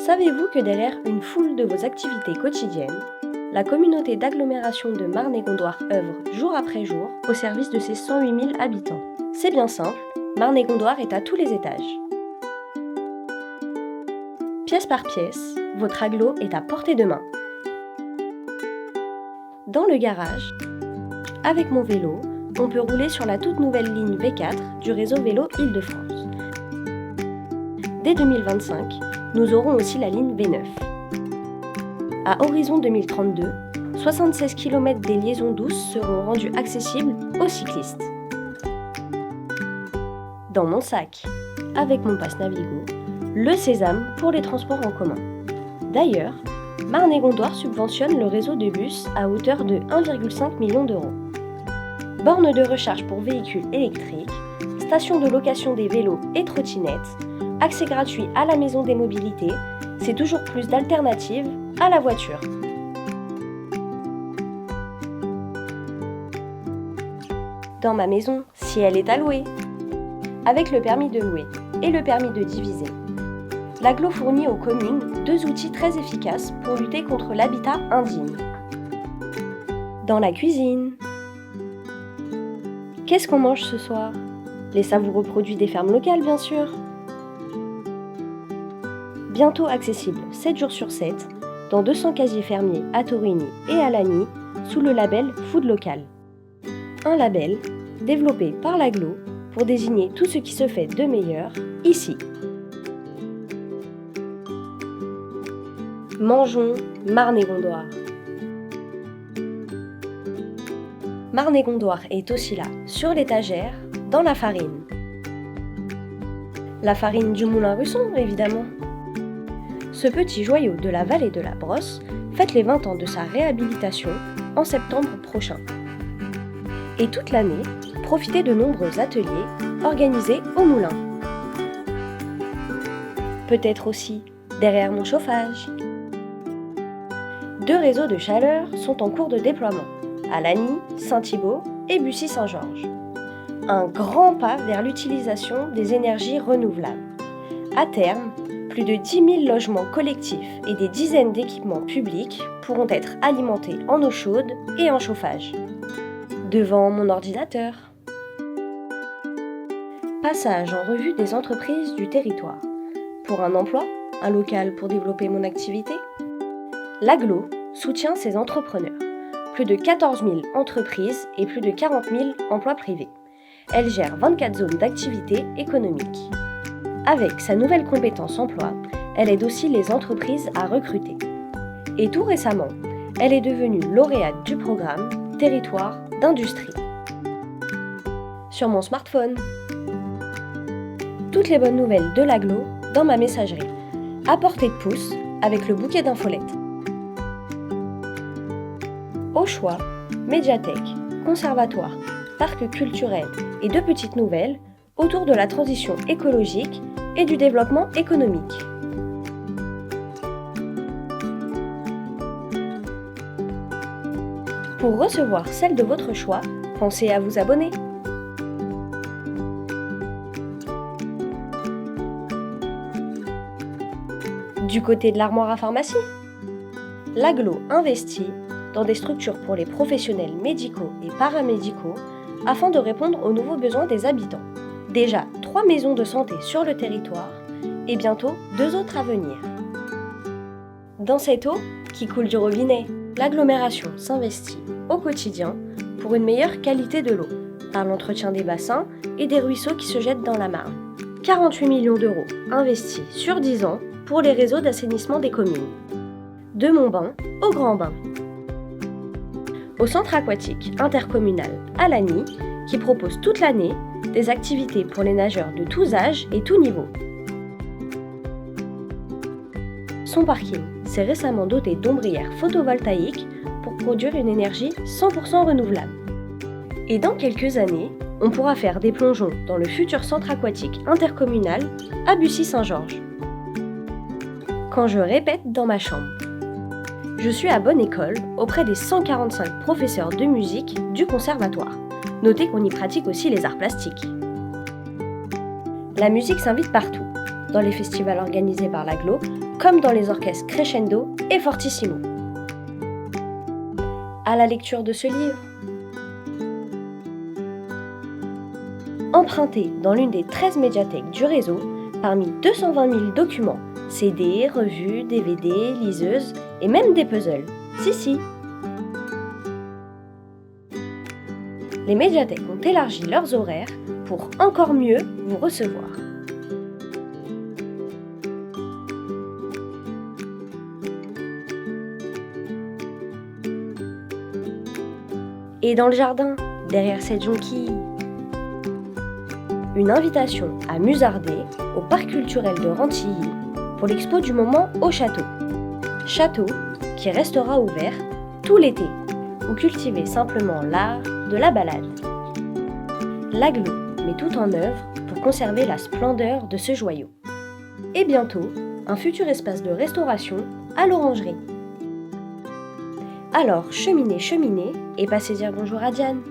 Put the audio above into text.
Savez-vous que derrière une foule de vos activités quotidiennes, la communauté d'agglomération de Marne-et-Gondoire œuvre jour après jour au service de ses 108 000 habitants? C'est bien simple, Marne-et-Gondoire est à tous les étages. Pièce par pièce, votre agglo est à portée de main. Dans le garage, avec mon vélo, on peut rouler sur la toute nouvelle ligne V4 du réseau Vélo Île-de-France. Dès 2025, nous aurons aussi la ligne V9. À horizon 2032, 76 km des liaisons douces seront rendues accessibles aux cyclistes. Dans mon sac, avec mon pass Navigo, le sésame pour les transports en commun. D'ailleurs, Marne-et-Gondoire subventionne le réseau de bus à hauteur de 1,5 million d'euros. Bornes de recharge pour véhicules électriques, stations de location des vélos et trottinettes, accès gratuit à la maison des mobilités, c'est toujours plus d'alternatives à la voiture. Dans ma maison, si elle est à louer, avec le permis de louer et le permis de diviser, l'agglo fournit aux communes 2 outils très efficaces pour lutter contre l'habitat indigne. Dans la cuisine, qu'est-ce qu'on mange ce soir? Les savoureux produits des fermes locales, bien sûr. Bientôt accessible 7 jours sur 7 dans 200 casiers fermiers à Torigny et à Lagny sous le label Food Local. Un label développé par l'agglo pour désigner tout ce qui se fait de meilleur ici. Mangeons Marne-et-Gondoire. Marne-et-Gondoire est aussi là, sur l'étagère, dans la farine. La farine du Moulin Russon, évidemment. Ce petit joyau de la vallée de la Brosse fête les 20 ans de sa réhabilitation en septembre prochain. Et toute l'année, profitez de nombreux ateliers organisés au moulin. Peut-être aussi derrière mon chauffage. 2 réseaux de chaleur sont en cours de déploiement, à Lagny, Saint-Thibault et Bussy-Saint-Georges. Un grand pas vers l'utilisation des énergies renouvelables. À terme, plus de 10 000 logements collectifs et des dizaines d'équipements publics pourront être alimentés en eau chaude et en chauffage. Devant mon ordinateur. Passage en revue des entreprises du territoire. Pour un emploi, un local pour développer mon activité. L'agglo soutient ses entrepreneurs. Plus de 14 000 entreprises et plus de 40 000 emplois privés. Elle gère 24 zones d'activité économique. Avec sa nouvelle compétence emploi, elle aide aussi les entreprises à recruter. Et tout récemment, elle est devenue lauréate du programme Territoire d'industrie. Sur mon smartphone. Toutes les bonnes nouvelles de l'agglo dans ma messagerie. À portée de pouce avec le bouquet d'infolettes. Au choix, médiathèque, conservatoire, parc culturel et 2 petites nouvelles autour de la transition écologique et du développement économique. Pour recevoir celle de votre choix, pensez à vous abonner. Du côté de l'armoire à pharmacie, l'agglo investit dans des structures pour les professionnels médicaux et paramédicaux afin de répondre aux nouveaux besoins des habitants. Déjà 3 maisons de santé sur le territoire et bientôt 2 autres à venir. Dans cette eau qui coule du robinet, l'agglomération s'investit au quotidien pour une meilleure qualité de l'eau par l'entretien des bassins et des ruisseaux qui se jettent dans la Marne. 48 millions d'euros investis sur 10 ans pour les réseaux d'assainissement des communes. De Montbain au Grand Bain. Au centre aquatique intercommunal à Lagny, qui propose toute l'année des activités pour les nageurs de tous âges et tous niveaux. Son parking s'est récemment doté d'ombrières photovoltaïques pour produire une énergie 100% renouvelable. Et dans quelques années, on pourra faire des plongeons dans le futur centre aquatique intercommunal à Bussy-Saint-Georges. Quand je répète dans ma chambre. Je suis à Bonne École auprès des 145 professeurs de musique du conservatoire. Notez qu'on y pratique aussi les arts plastiques. La musique s'invite partout, dans les festivals organisés par l'agglo, comme dans les orchestres crescendo et fortissimo. À la lecture de ce livre, emprunté dans l'une des 13 médiathèques du réseau, parmi 220 000 documents, CD, revues, DVD, liseuses et même des puzzles. Si. Les médiathèques ont élargi leurs horaires pour encore mieux vous recevoir. Et dans le jardin, derrière cette jonquille, une invitation à musarder au parc culturel de Rantilly pour l'expo du moment au château. Château qui restera ouvert tout l'été ou cultiver simplement l'art de la balade. L'Aglo met tout en œuvre pour conserver la splendeur de ce joyau. Et bientôt, un futur espace de restauration à l'Orangerie. Alors cheminez et passez dire bonjour à Diane.